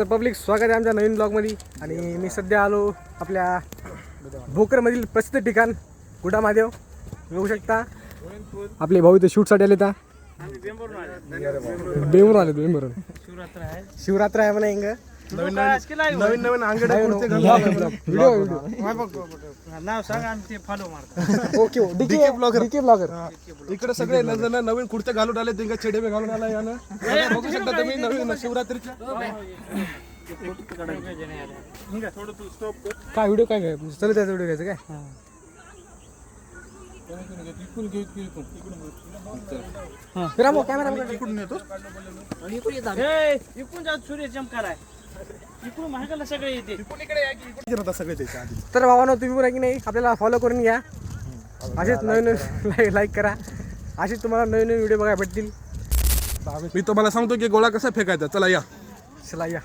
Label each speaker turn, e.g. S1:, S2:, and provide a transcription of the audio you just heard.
S1: तर पब्लिक स्वागत आहे आमच्या नवीन ब्लॉगमध्ये. आणि मी सध्या आलो आपल्या भोकरमधील प्रसिद्ध ठिकाण गुडा महादेव. बघू शकता आपले भाऊ इथे शूटसाठी आले तर बेमूर आले बेमूरून. शिवरात्र आहे म्हणा इंग
S2: नवीन अंगडे नाव सांग आणि ते फॉलो मारतात.
S1: ओके डीके ब्लॉगर
S3: इकडे सगळे नवीन कुर्ते घालून आले तिंगा चेडे घालून आला यानं. बघू शकता तुम्ही नवीन शिवरात्रीच्या
S1: काय व्हिडिओ काय काय चल त्याचा व्हिडिओ घ्यायचा काय फिरा कॅमेरा
S3: इकडून येतो.
S2: इकडून जात सूर्य चमकार आहे. इकडून महागाला सगळे येते.
S3: सगळे त्याच्या आधी
S1: तर भावानो तुम्ही पण आहे की नाही आपल्याला फॉलो करून घ्या. असेच नवीन लाईक करा. असेच तुम्हाला नवीन नवीन व्हिडिओ बघायला भेटतील.
S3: मी तुम्हाला सांगतो की गोळा कसा फेकायचा. चला या
S1: चला या.